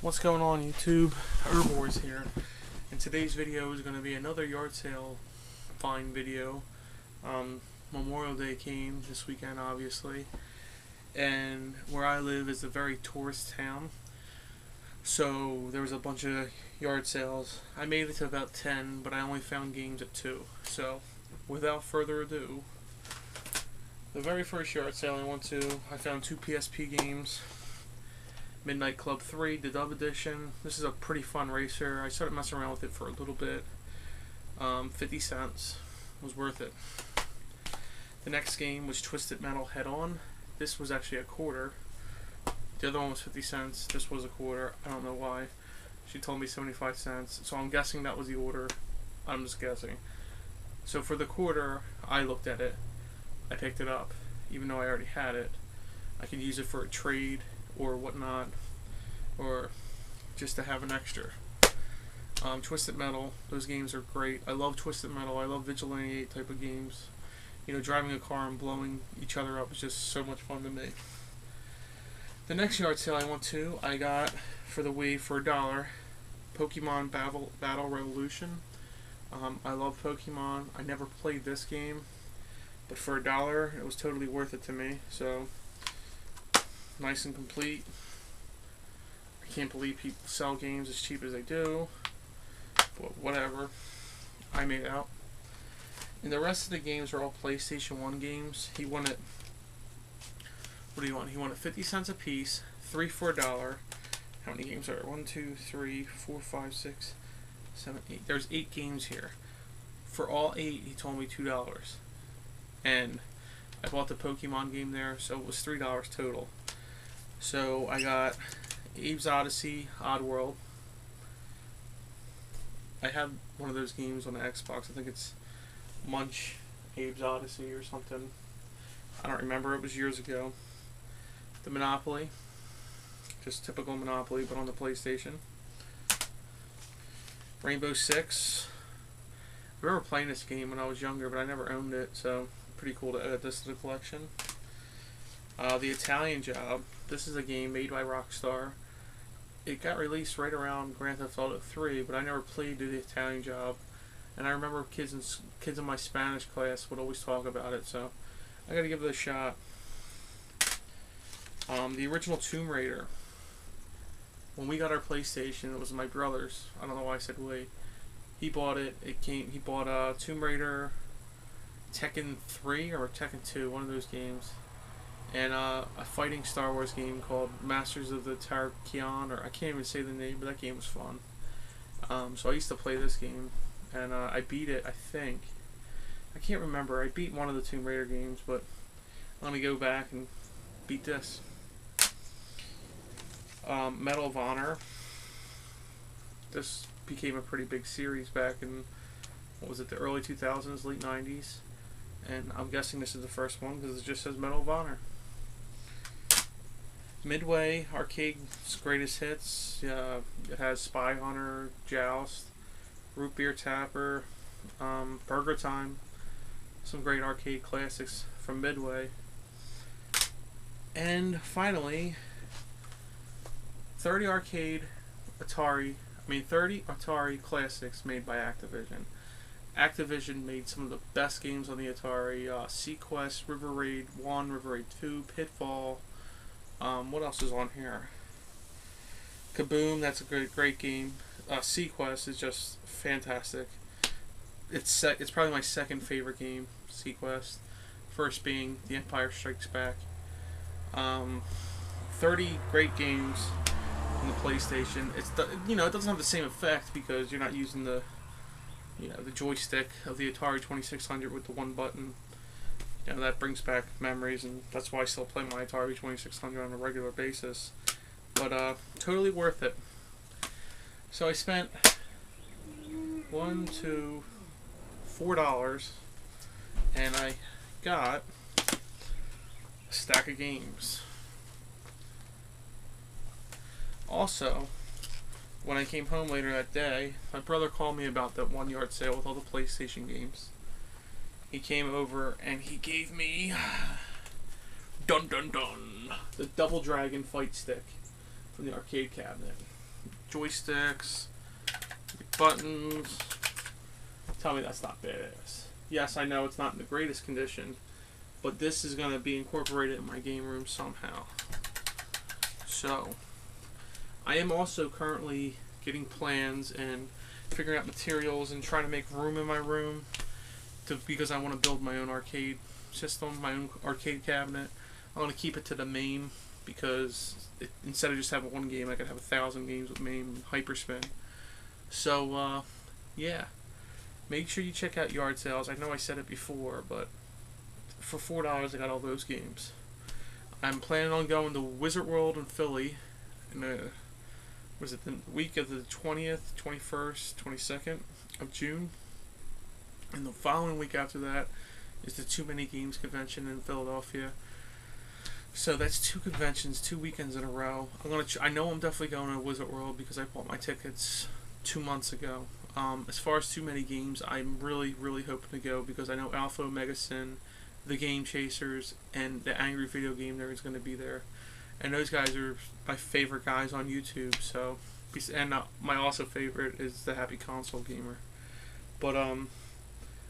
What's going on, YouTube? Herbors here, and today's video is going to be another yard sale find video. Memorial Day came this weekend, obviously, and where I live is a very tourist town, so there was a bunch of yard sales. I made it to about 10, but I only found games at 2. So without further ado, the very first yard sale I went to, I found 2 PSP games. Midnight Club 3, the Dub Edition. This is a pretty fun racer. I started messing around with it for a little bit. 50 cents. Was worth it. The next game was Twisted Metal Head On. This was actually a quarter. The other one was 50 cents. This was a quarter. I don't know why. She told me 75 cents. So I'm guessing that was the order. I'm just guessing. So for the quarter, I looked at it. I picked it up. Even though I already had it. I could use it for a trade or whatnot, or just to have an extra. Twisted Metal, those games are great. I love Twisted Metal. I love Vigilante type of games. You know, driving a car and blowing each other up is just so much fun to me. The next yard sale I went to, I got for the Wii for $1, Pokemon Battle Revolution. I love Pokemon. I never played this game, but for $1, it was totally worth it to me. So nice and complete. I can't believe people sell games as cheap as they do, but whatever. I made out. And the rest of the games are all PlayStation 1 games. He wanted, what do you want? He wanted 50 cents a piece, 3 for $1. How many games are there? 1, 2, 3, 4, 5, 6, 7, 8. There's 8 games here. For all 8, he told me $2. And I bought the Pokemon game there, so it was $3 total. So I got Abe's Odyssey, Oddworld. I have one of those games on the Xbox. I think it's Munch Abe's Odyssey or something. I don't remember. It was years ago. The Monopoly. Just typical Monopoly, but on the PlayStation. Rainbow Six. I remember playing this game when I was younger, but I never owned it, so pretty cool to add this to the collection. The Italian Job. This is a game made by Rockstar. It got released right around Grand Theft Auto 3, but I never played The Italian Job. And I remember kids in my Spanish class would always talk about it, so I gotta give it a shot. The original Tomb Raider. When we got our PlayStation, it was my brother's. I don't know why I said we. He bought it. He bought Tomb Raider, Tekken 3 or Tekken 2, one of those games. And a fighting Star Wars game called Masters of the Tarkion, or I can't even say the name, but that game was fun. So I used to play this game, and I beat it, I think. I can't remember. I beat one of the Tomb Raider games, but let me go back and beat this. Medal of Honor. This became a pretty big series back in, what was it, the early 2000s, late 90s. And I'm guessing this is the first one because it just says Medal of Honor. Midway Arcade's Greatest Hits. It has Spy Hunter, Joust, Root Beer Tapper, Burger Time. Some great arcade classics from Midway. And finally, 30 Atari classics made by Activision. Activision made some of the best games on the Atari. Sequest, River Raid 1, River Raid 2, Pitfall. What else is on here? Kaboom, that's a great game. Sequest is just fantastic. It's probably my second favorite game, Sequest. First being The Empire Strikes Back. 30 great games on the PlayStation. It doesn't have the same effect because you're not using the joystick of the Atari 2600 with the one button. That brings back memories, and that's why I still play my Atari 2600 on a regular basis. But totally worth it. So I spent $4, and I got a stack of games. Also, when I came home later that day, my brother called me about that one yard sale with all the PlayStation games. He came over and he gave me dun dun dun the Double Dragon fight stick from the arcade cabinet. joysticks, buttons. Tell me that's not badass. Yes, I know it's not in the greatest condition, but this is going to be incorporated in my game room somehow. So, I am also currently getting plans and figuring out materials and trying to make room in my room because I want to build my own arcade system, my own arcade cabinet. I want to keep it to the MAME because instead of just having one game, I could have 1,000 games with MAME and Hyperspin. So, yeah. Make sure you check out Yardsales. I know I said it before, but for $4 I got all those games. I'm planning on going to Wizard World in Philly in the week of the 20th, 21st, 22nd of June. And the following week after that is the Too Many Games convention in Philadelphia. So that's 2 conventions, 2 weekends in a row. I know I'm definitely going to Wizard World because I bought my tickets 2 months ago. As far as Too Many Games, I'm really hoping to go because I know Alpha Omega Sin, the Game Chasers, and the Angry Video Game Nerd is going to be there. And those guys are my favorite guys on YouTube. So, and my also favorite is the Happy Console Gamer. But I'm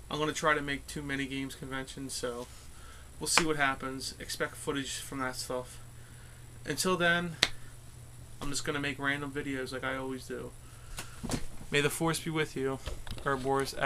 going to try to make Too Many Games conventions. So we'll see what happens. Expect footage from that stuff. Until then, I'm just going to make random videos like I always do. May the force be with you. Herbivores out.